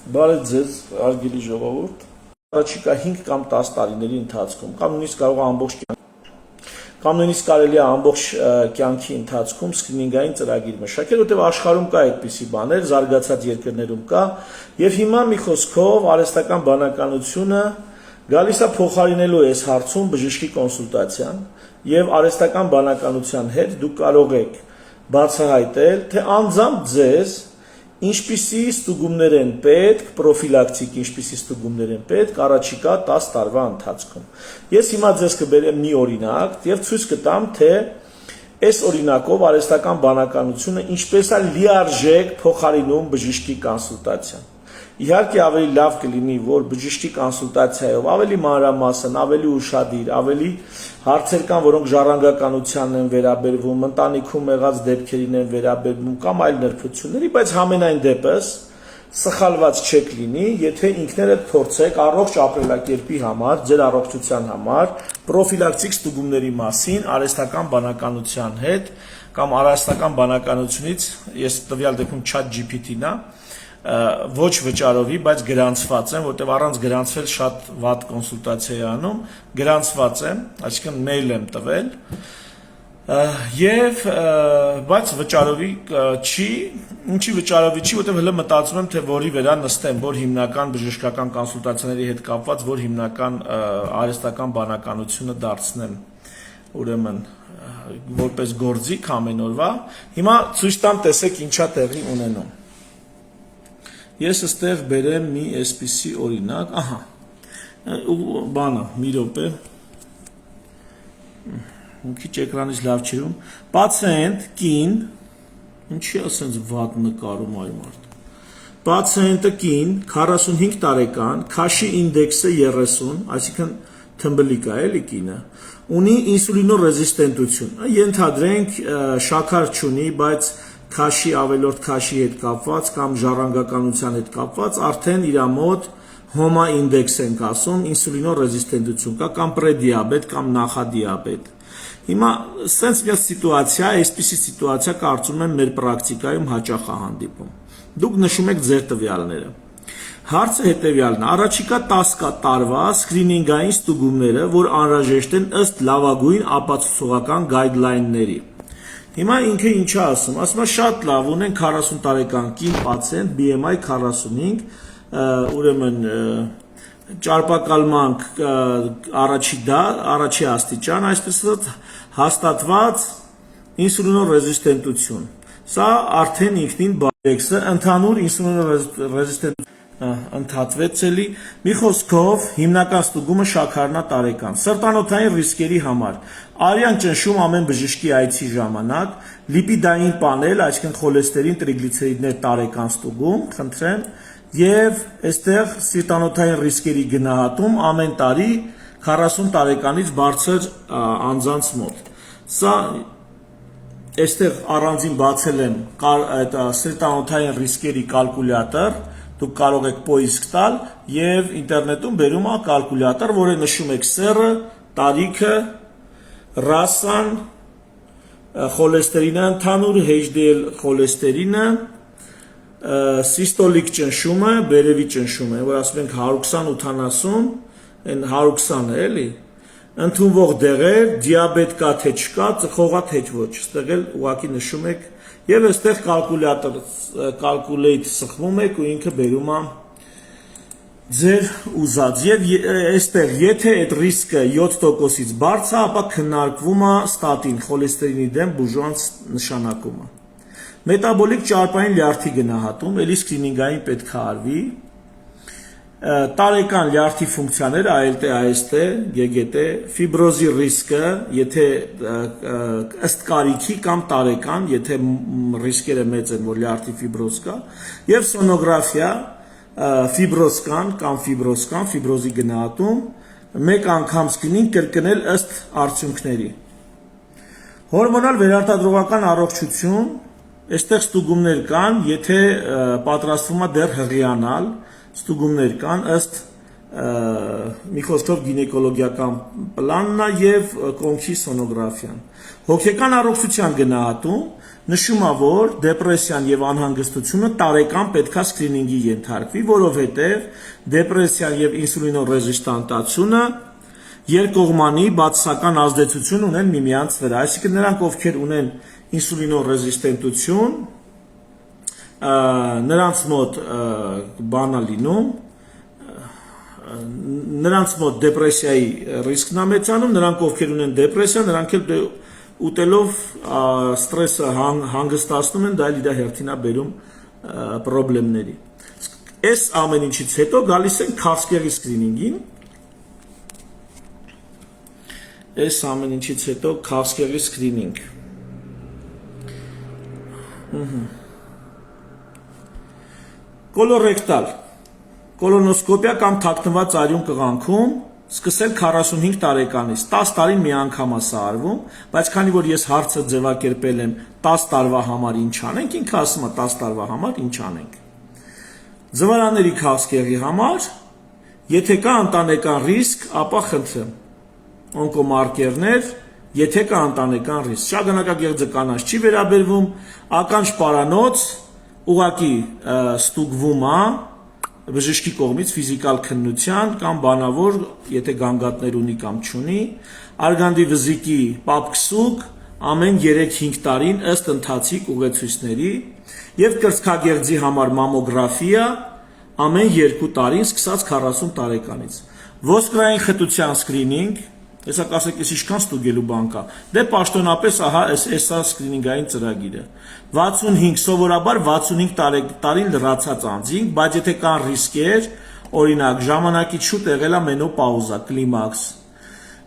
Բարև ձեզ, արգելի ժողովուրդ։ Առաջիկա 5 կամ 10 տարիների ընթացքում, կամ նույնիսկ կարող է ամբողջ կամ նույնիսկ կարելի է ամբողջ կյանքի ընթացքում սկրինինգային ծրագիր մշակել, որտեղ աշխարհում կա այդպիսի բաներ, զարգացած երկրներում կա, եւ հիմա մի խոսքով արհեստական բանականությունը գալիս է փոխարինելու այս հարցում բժշկի կոնսուլտացիան, եւ արհեստական բանականության հետ դուք կարող եք բացահայտել, թե անձամբ ձեզ ինչպիսի ստուգումներ են պետք, պրոֆիլակտիկ ինչպիսի ստուգումներ են պետք առաջիկա 10 տարվա ընթացքում։ Ես հիմա ձեզ կբերեմ մի օրինակ եւ ցույց կտամ, թե այս օրինակով արհեստական բանականությունը ինչպես է լիարժեք փոխարինում բժշկի կոնսուլտացիան։ Իհարկե ավելի լավ կլինի, որ բժշկի կոնսուլտացիայով ավելի մանրամասն, ավելի ուշադիր, ավելի հարցեր կան, որոնք ժառանգականությանն են վերաբերվում, ընտանիքում եղած դեպքերին են վերաբերվում կամ այլ նրբությունների, բայց համենայն դեպս սխալված չեք լինի, եթե ինքներդ փորձեք առողջ ապրելակերպի համար, ձեր առողջության համար, պրոֆիլակտիկ ստուգումների մասին արհեստական բանականության հետ կամ արհեստական բանականությունից, ես տվյալ դեպքում ChatGPT-ն է, ոչ վճարովի, բայց գրանցված եմ, որտեղ առանց գրանցվել շատ վատ կոնսուլտացիա է անում, գրանցված եմ, այսինքն մեյլ եմ տվել, եւ բայց վճարովի չի, ինչի վճարովի չի, որտեղ հələ մտածում եմ, թե որի վրա նստեմ, որ հիմնական բժշկական կոնսուլտացիաների հետ կապված, որ հիմնական արհեստական բանականությունը դարձնեմ, ուրեմն որպես գործիք ամեն օրվա։ Հիմա ցույց տամ, տեսեք ինչա տեղի ունենում։ Ես այստեղ բերեմ մի այսպիսի օրինակ, ահա, բանը, մի րոպե, մի քիչ էկրանից լավ չի ում, պացիենտ, կին, ինչի ասենց վատ նկարում այ մարդ, պացիենտը կին, 45 տարեկան, քաշի ինդեքսը 30, այսինքն թմբլիկ է էլի կինը, ունի ինսուլինոռեզիստենտություն, ենթադրենք շաքար չունի, բայց քաշի ավելորդ քաշի հետ կապված կամ ժառանգականության հետ կապված արդեն իր մոտ հոմա ինդեքս ենք ասում, ինսուլինոռեզիստենտություն կա կամ պրեդիաբետ կամ նախադիաբետ։ Հիմա սենց մի սիտուացիա, այսպիսի սիտուացիա կարծում եմ մեր պրակտիկայում հաճախ է հանդիպում։ Դուք նշում եք ձեր տվյալները։ Հարցը հետևյալն է, առաջիկա 10 տարվա սկրինինգային ստուգումները, որ անհրաժեշտ են ըստ լավագույն ապացուցողական գայդլայնների։ Հիմա ինքը ինչա ասում, ասում է շատ լավ, ունեն 40 տարեկան կին պացիենտ, BMI 45, ուրեմն ճարպակալման առաջի աստիճան, այսպես հաստատված ինսուլինոռեզիստենտություն։ Սա արդեն ինքնին բացեքսը ընդհանուր ինսուլինոռեզիստենտություն ընդհատվեց էլի, մի խոսքով հիմնական ստուգումը շաքարնա տարեկան, սրտանոթային ռիսկերի համար, արյան ճնշում ամեն բժշկի այցի ժամանակ, լիպիդային պանել, այսինքն խոլեստերին, տրիգլիցերիդներ տարեկան ստուգում, խնդրեմ, եւ այստեղ սիրտանոթային ռիսկերի գնահատում ամեն տարի 40 տարեկանից բարձր անձանց մոտ։ Սա այստեղ առանձին բացել եմ այդ սիրտանոթային ռիսկերի կալկուլյատոր, դուք կարող եք պոիսկ տալ եւ ինտերնետում բերում ա կալկուլյատոր, որը նշում եք սերը, տարիքը, ռասան, խոլեստերինը ընդհանուր, HDL խոլեստերինը, սիստոլիկ ճնշումը, բերևի ճնշումը, որ ասում ենք 120-80, այն 120 է, էլի, ընդունվող դեղեր, դիաբետ կա թե չկա, ծխողա թե ոչ, այստեղ էլ ուղղակի նշում եք եւ այստեղ կալկուլյատոր կալկուլեյտ սխմում եք ու ինքը բերում է ձեր ուզած եւ այստեղ եթե այդ ռիսկը 7%-ից բարձր է, ապա քննարկվում է ստատին, խոլեստերինի դեմ բուժման նշանակումը։ Մետաբոլիկ ճարպային լյարդի գնահատում, ելի սկրինինգային պետք է արվի, տարեկան լյարդի ֆունկցիաները ALT, AST, GGT, ֆիբրոզի ռիսկը, եթե ըստ կարիքի կամ տարեկան, եթե ռիսկերը մեծ են, որ լյարդի ֆիբրոզ կա, եւ սոնոգրաֆիա, ֆիբրոզ կան կամ ֆիբրոզի գնահատում, մեկ անգամ սկրինինգ կրկնել ըստ արդյունքների։ Հորմոնալ վերարտադրողական առողջություն, այստեղ ստուգումներ կան, եթե պատրաստվում է դեռ հղիանալ, ստուգումներ կան ըստ մի խոսքով գինեկոլոգիական պլանն է եւ կոնքի սոնոգրաֆիան։ Հոգեկան առողջության գնահատում նշում է, որ դեպրեսիան եւ անհանգստությունը տարեկան պետքա սկրինինգի ենթարկվի, որովհետեւ դեպրեսիան եւ ինսուլինոռեզիստանտությունը երկկողմանի բացասական ազդեցություն ունեն միմյանց վրա, այսինքն նրանք, ովքեր ունեն ինսուլինոռեզիստենտություն, նրանց մոտ բան է լինում, նրանց մոտ դեպրեսիայի ռիսկն է մեծանում, նրանք ովքեր ունեն դեպրեսիա, նրանք էլ ուտելով ստրեսը հանգստացնում են, դա էլ իր հերթին է բերում պրոբլեմների։ Այս ամեն ինչից հետո գալիս են քաղցկեղի սկրինինգին։ Այս ամեն ինչից հետո քաղցկեղի սկրինինգ։ Կոլորեկտալ կոլոնոսկոպիա կամ թաքնված արյուն կղանքում սկսել 45 տարեկանից, 10 տարին մի անգամ է սա արվում, բայց քանի որ ես հարցը ձևակերպել եմ 10 տարվա համար ինչ անենք, ինքը ասում է 10 տարվա համար ինչ անենք։ Ձվարանների քաղցկեղի համար, եթե կա ընտանեկան ռիսկ, ապա խնդրեմ, օնկոմարկերներ, եթե կա ընտանեկան ռիսկ, շագանակագեղձը կանանց չի վերաբերվում, ականջ պարանոց, ուղղակի ստուգվում է բժշկի կողմից ֆիզիկալ քննության կամ բանավոր, եթե գանգատներ ունի կամ չունի, արգանդի վզիկի պապքսուկ ամեն 3-5 տարին ըստ ընթացիկ ուղեցույցների եւ կրծքագեղձի համար մամոգրաֆիա ամեն 2 տարին սկսած 40 տարեկանից։ Ոսկրային խտության սկրինինգ, հեսա կասեք, ես ինչքան ստուգելու բան կա։ Դե պաշտոնապես ահա էսա սկրինինգային ծրագիրը։ 65 սովորաբար 65 տարին լրացած անձինք, բայց եթե կան ռիսկեր, օրինակ ժամանակից շուտ եղել է մենոպաուզա, կլիմաքս,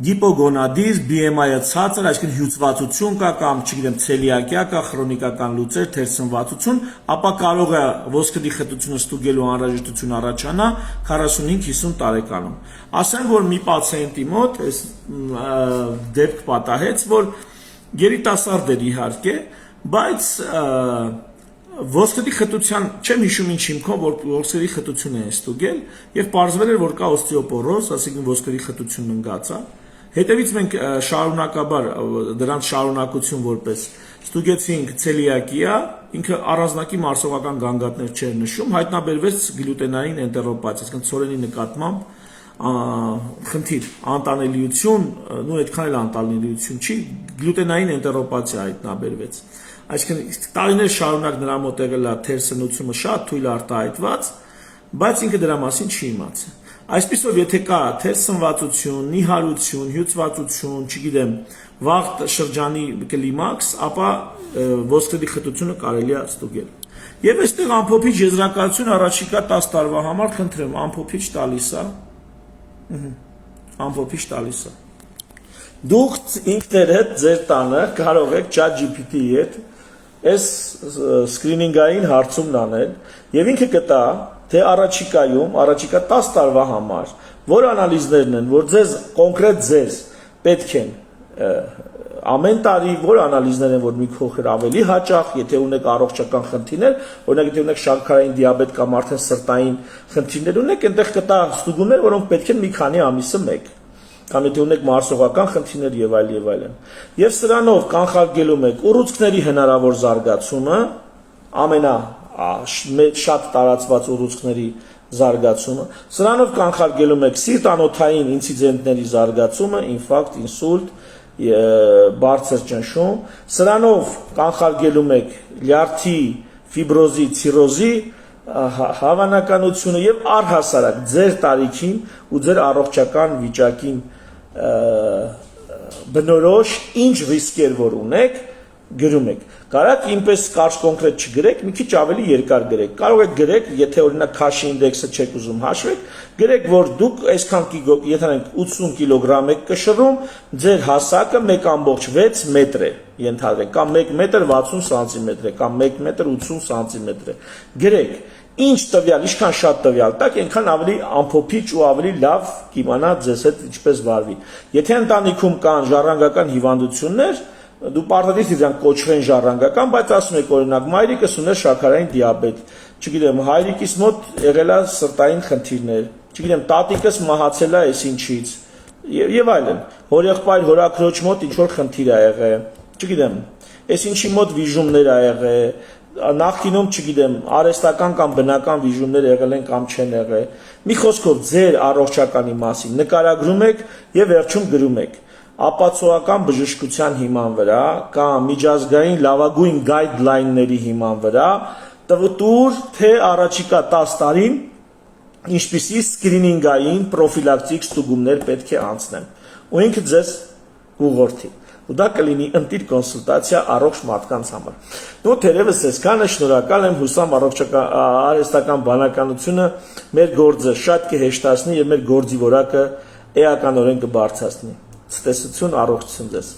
գիպոգոնադիզմ, BMI-ը ցածր, այսինքն հյուծվածություն կա կամ, չգիտեմ, ցելիակիա կա, քրոնիկական լուծեր, թերսնվածություն, ապա կարող է ոսկրի խտությունը ստուգելու անհրաժեշտություն առաջանա 45-50 տարեկանում։ Ասեմ, որ մի պացիենտի մոտ այս դեպք պատահեց, որ երիտասարդ էր իհարկե, բայց ոսկրի խտության չեմ հիշում ինչ հիմքով, որ ոսկրի խտություն է ստուգել եւ պարզվել էր, որ կա օստեոպորոզ, այսինքն ոսկրի խտությունն ընկած է։ Հետևից մենք շարունակաբար դրանց շարունակություն որպես ստուգեցինք ցելիակիա, ինքը առանձնակի մարսողական գանգատներ չէր նշում, հայտնաբերվեց գլյուտենային էնտերոպաթիա, այսինքն ցորենի նկատմամբ խնդիր, անտանելիություն, նույն այդքան էլ անտանելիություն չի, գլյուտենային էնտերոպաթիա հայտնաբերվեց։ Այսինքն տարիներ շարունակ նրա մոտ եղել է թերսնությունը շատ թույլ արտահայտված, բայց ինքը դրա մասին չի իմացել։ Այսպիսով, եթե կա թերսնվածություն, նիհարություն, հյուծվածություն, չգիտեմ, վաղ շրջանի կլիմաքս, ապա ոսկրի խտությունը կարելի է ստուգել։ Եվ այստեղ ամփոփիչ եզրակացություն առաջիկա 10 տարվա համար խնդրեմ, ամփոփիչ տալիս է։ Ամփոփիչ տալիս է։ Դուք ինքներդ ձեր տանը կարող եք ChatGPT-ի հետ այս սկրինինգային հարցումն անել եւ ինքը կտա, թե առաջիկա 10 տարվա համար որ անալիզներն են, որ ձեզ կոնկրետ ձեզ պետք են ամեն տարի, որ անալիզներ են, որ մի փոքր ավելի հաճախ, եթե ունեք առողջական խնդիրներ, օրինակ եթե ունեք շաքարային դիաբետ կամ արդեն սրտային խնդիրներ ունեք, այնտեղ կտա ստուգումներ, որոնք պետք են մի քանի ամիսը մեկ կամ եթե ունեք մարսողական խնդիրներ եւ այլն։ Եվ սրանով կանխարգելում եք ուռուցքների հնարավոր զարգացումը, շատ տարածված ուռուցքների զարգացումը, սրանով կանխարգելում եք սիրտանոթային ինցիդենտների զարգացումը, ինֆարկտ, ինսուլտ, բարձր ճնշում, սրանով կանխարգելում եք լյարդի, ֆիբրոզի, ցիրոզի հավանականությունը եւ առհասարակ ձեր տարիքին ու ձեր առողջական վիճակին բնորոշ ինչ ռիսկեր որ ունեք գրում եք։ Կարաք ինպես կարճ կոնկրետ չգրեք, մի քիչ ավելի երկար գրեք։ Կարող եք գրեք, եթե օրինակ քաշի ինդեքսը չեք ուզում հաշվեք, գրեք, որ դուք այսքան եթե 80 կիլոգրամ եք կշռում, ձեր հասակը 1.6 մետր է, ենթադրենք, կամ 1 մետր 60 սանտիմետր է, կամ 1 մետր 80 սանտիմետր է։ Գրեք, ինչ տվյալ, ինչքան շատ տվյալ տակ, այնքան ավելի ամփոփիչ ու ավելի լավ կիմանա ձեզ հետ ինչպես վարվի։ Եթե ընտանիքում կան ժառանգական հիվանդություններ, դու պարտադիր դրանք կոչվեն ժառանգական, բայց ասում եք օրինակ մայրիկս ուներ շաքարային դիաբետ, չգիտեմ, հայրիկիս մոտ եղել է սրտային խնդիրներ, չգիտեմ, տատիկս մահացել է այսինչից եւ այլն։ Հորեղբայր, հորաքրոջ մոտ ինչ որ խնդիր է եղել, չգիտեմ, այս ինչի մոտ վիժումներ ա եղել, նախկինում չգիտեմ, արհեստական կամ բնական վիժումներ եղել են կամ չեն եղել։ Մի խոսքով ձեր առողջականի մասին նկարագրում եք եւ վերջում գրում եք ապացուցողական բժշկության հիման վրա կամ միջազգային լավագույն գայդլայնների հիման վրա տվտուր թե առաջիկա 10 տարին ինչպիսի սկրինինգային պրոֆիլակտիկ ստուգումներ պետք է անցնեն ու ինքը ձեզ ուղղորդի ու դա կլինի ընտիր կոնսուլտացիա առողջ մարդկանց համար։ Դու թերևս այսքանը, շնորհակալ եմ, հուսամ արհեստական բանականությունը մեր գործը շատ կհեշտացնի եւ մեր գործի որակը էականորեն կբարձրացնի։ Ցտեսություն, առողջություն ձեզ։